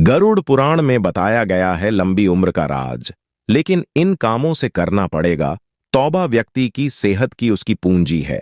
गरुड़ पुराण में बताया गया है लंबी उम्र का राज, लेकिन इन कामों से करना पड़ेगा। तौबा व्यक्ति की सेहत की उसकी पूंजी है,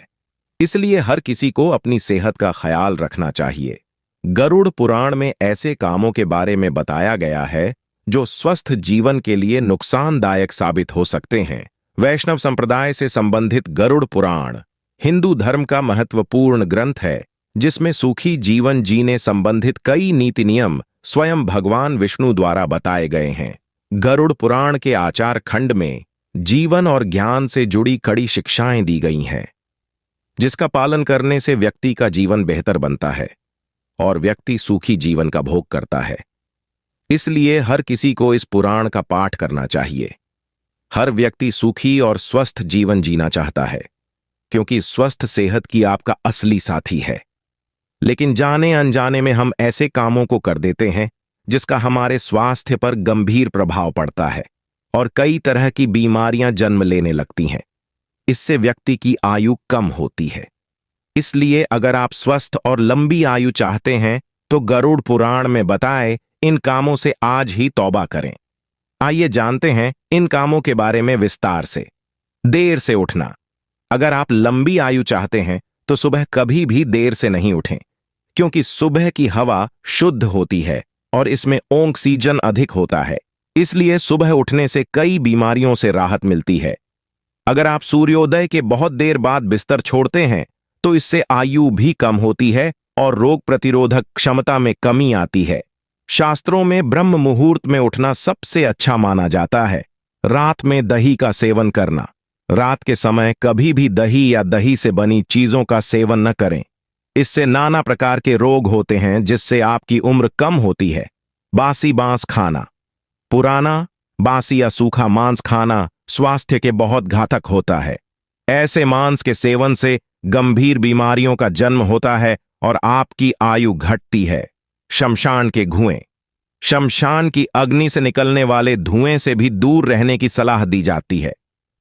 इसलिए हर किसी को अपनी सेहत का ख्याल रखना चाहिए। गरुड़ पुराण में ऐसे कामों के बारे में बताया गया है जो स्वस्थ जीवन के लिए नुकसानदायक साबित हो सकते हैं। वैष्णव संप्रदाय से संबंधित गरुड़ पुराण हिंदू धर्म का महत्वपूर्ण ग्रंथ है, जिसमें सुखी जीवन जीने संबंधित कई नीति नियम स्वयं भगवान विष्णु द्वारा बताए गए हैं। गरुड़ पुराण के आचार खंड में जीवन और ज्ञान से जुड़ी कड़ी शिक्षाएं दी गई हैं, जिसका पालन करने से व्यक्ति का जीवन बेहतर बनता है और व्यक्ति सुखी जीवन का भोग करता है। इसलिए हर किसी को इस पुराण का पाठ करना चाहिए। हर व्यक्ति सुखी और स्वस्थ जीवन जीना चाहता है, क्योंकि स्वस्थ सेहत की आपका असली साथी है। लेकिन जाने अनजाने में हम ऐसे कामों को कर देते हैं जिसका हमारे स्वास्थ्य पर गंभीर प्रभाव पड़ता है और कई तरह की बीमारियां जन्म लेने लगती हैं। इससे व्यक्ति की आयु कम होती है। इसलिए अगर आप स्वस्थ और लंबी आयु चाहते हैं तो गरुड़ पुराण में बताए इन कामों से आज ही तौबा करें। आइए जानते हैं इन कामों के बारे में विस्तार से। देर से उठना। अगर आप लंबी आयु चाहते हैं तो सुबह कभी भी देर से नहीं उठें, क्योंकि सुबह की हवा शुद्ध होती है और इसमें ऑक्सीजन अधिक होता है। इसलिए सुबह उठने से कई बीमारियों से राहत मिलती है। अगर आप सूर्योदय के बहुत देर बाद बिस्तर छोड़ते हैं तो इससे आयु भी कम होती है और रोग प्रतिरोधक क्षमता में कमी आती है। शास्त्रों में ब्रह्म मुहूर्त में उठना सबसे अच्छा माना जाता है। रात में दही का सेवन करना। रात के समय कभी भी दही या दही से बनी चीजों का सेवन न करें। इससे नाना प्रकार के रोग होते हैं, जिससे आपकी उम्र कम होती है। बासी मांस खाना। पुराना, बासी या सूखा मांस खाना स्वास्थ्य के बहुत घातक होता है। ऐसे मांस के सेवन से गंभीर बीमारियों का जन्म होता है और आपकी आयु घटती है। शमशान के धुएं। शमशान की अग्नि से निकलने वाले धुएं से भी दूर रहने की सलाह दी जाती है,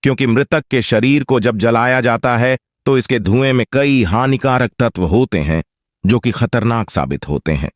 क्योंकि मृतक के शरीर को जब जलाया जाता है तो इसके धुएं में कई हानिकारक तत्व होते हैं जो कि खतरनाक साबित होते हैं।